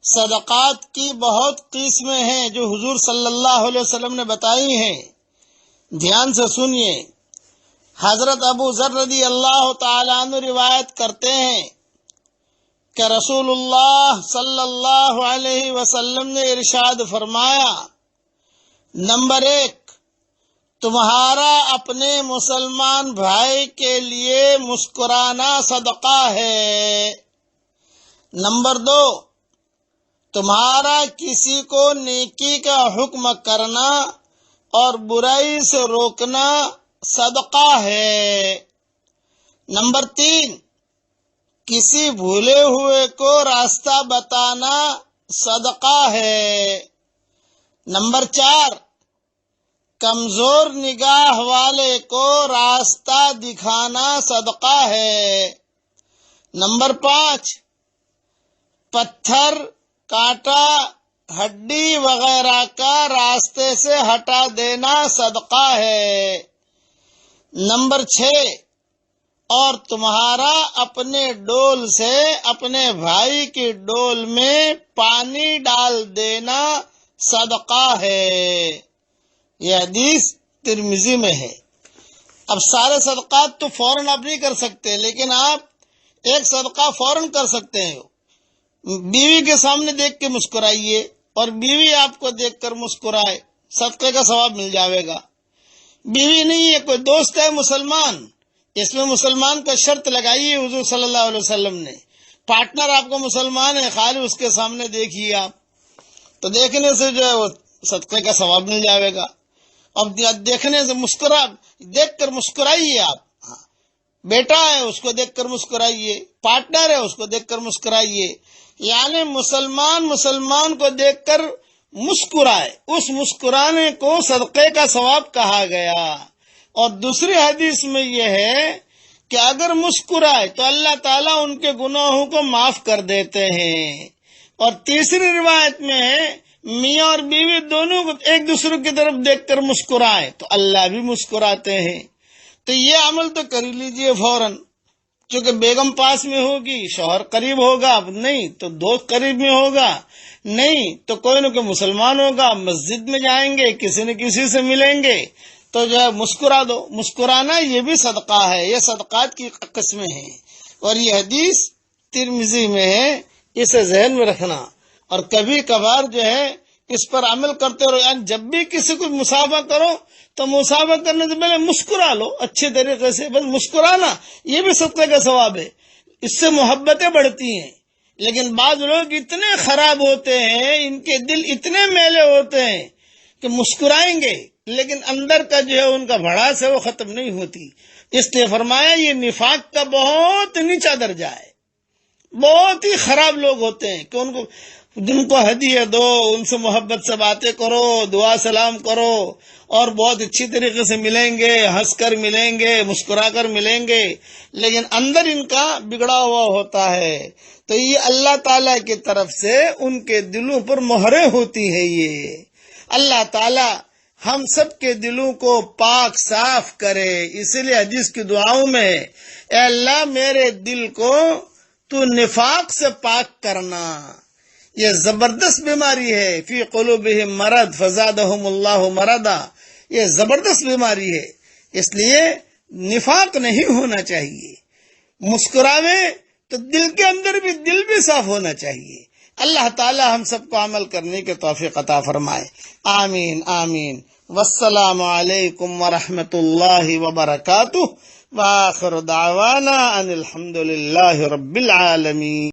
صدقات کی بہت قسمیں ہیں جو حضور صلی اللہ علیہ وسلم نے بتائی ہیں. دھیان سے سنیے. حضرت ابو ذر رضی اللہ تعالیٰ عنہ روایت کرتے ہیں کہ رسول اللہ صلی اللہ علیہ وسلم نے ارشاد فرمایا، نمبر 1، تمہارا اپنے مسلمان بھائی کے لیے مسکرانا صدقہ ہے. نمبر 2، تمہارا کسی کو نیکی کا حکم کرنا اور برائی سے روکنا صدقہ ہے. نمبر 3، کسی بھولے ہوئے کو راستہ بتانا صدقہ ہے. نمبر 4، کمزور نگاہ والے کو راستہ دکھانا صدقہ ہے. نمبر 5، پتھر، کانٹا، ہڈی وغیرہ کا راستے سے ہٹا دینا صدقہ ہے. نمبر 6، اور تمہارا اپنے ڈول سے اپنے بھائی کی ڈول میں پانی ڈال دینا صدقہ ہے. یہ حدیث ترمذی میں ہے. اب سارے صدقات تو فوراً آپ نہیں کر سکتے، لیکن آپ ایک صدقہ فوراً کر سکتے ہیں. بیوی کے سامنے دیکھ کے مسکرائیے اور بیوی آپ کو دیکھ کر مسکرائے، صدقے کا ثواب مل جاوے گا. بیوی نہیں ہے، کوئی دوست ہے مسلمان، اس میں مسلمان کا شرط لگائیے حضور صلی اللہ علیہ وسلم نے. پارٹنر آپ کو مسلمان ہے، خالی اس کے سامنے دیکھیے آپ، تو دیکھنے سے جو ہے وہ صدقے کا ثواب مل جاوے گا. اب دیکھنے سے دیکھ کر مسکرائیے آپ. بیٹا ہے اس کو دیکھ کر مسکرائیے، پارٹنر ہے اس کو دیکھ کر مسکرائیے. یعنی مسلمان کو دیکھ کر مسکرائے، اس مسکرانے کو صدقے کا ثواب کہا گیا. اور دوسری حدیث میں یہ ہے کہ اگر مسکرائے تو اللہ تعالیٰ ان کے گناہوں کو معاف کر دیتے ہیں. اور تیسری روایت میں ہے میاں اور بیوی دونوں کو ایک دوسرے کی طرف دیکھ کر مسکرائے تو اللہ بھی مسکراتے ہیں. تو یہ عمل تو کر ہی لیجیے فوراً، چونکہ بیگم پاس میں ہوگی، شوہر قریب ہوگا، اب نہیں تو دوست قریب میں ہوگا، نہیں تو کوئی نہ کوئی مسلمان ہوگا، مسجد میں جائیں گے، کسی نہ کسی سے ملیں گے تو جو ہے مسکرا دو. مسکرانا یہ بھی صدقہ ہے. یہ صدقات کی قسمیں ہیں اور یہ حدیث ترمذی میں ہے، اسے ذہن میں رکھنا. اور کبھی کبھار جو ہے اس پر عمل کرتے رہو. یعنی جب بھی کسی کو مصافحہ کرو تو مصافحہ کرنے سے پہلے مسکرا لو اچھے طریقے سے. بس مسکرانا یہ بھی صدقے کا ثواب ہے، اس سے محبتیں بڑھتی ہیں. لیکن بعض لوگ اتنے خراب ہوتے ہیں، ان کے دل اتنے میلے ہوتے ہیں کہ مسکرائیں گے لیکن اندر کا جو ہے ان کا بھڑاس ہے وہ ختم نہیں ہوتی. اس نے فرمایا یہ نفاق کا بہت نیچا درجہ ہے. بہت ہی خراب لوگ ہوتے ہیں کہ جن کو ہدیہ دو، ان سے محبت سے باتیں کرو، دعا سلام کرو اور بہت اچھی طریقے سے ملیں گے، ہنس کر ملیں گے، مسکرا کر ملیں گے، لیکن اندر ان کا بگڑا ہوا ہوتا ہے. تو یہ اللہ تعالیٰ کی طرف سے ان کے دلوں پر مہریں ہوتی ہے. یہ اللہ تعالیٰ ہم سب کے دلوں کو پاک صاف کرے. اسی لیے حدیث کی دعاؤں میں اے اللہ میرے دل کو تو نفاق سے پاک کرنا. یہ زبردست بیماری ہے. فی قلوبہم مرض فزادہم اللہ مرضا. یہ زبردست بیماری ہے. اس لیے نفاق نہیں ہونا چاہیے. مسکراوے تو دل کے اندر بھی دل بھی صاف ہونا چاہیے. اللہ تعالی ہم سب کو عمل کرنے کے توفیق عطا فرمائے. آمین آمین. والسلام علیکم ورحمۃ اللہ وبرکاتہ. وآخر دعوانا ان الحمد للہ رب العالمین.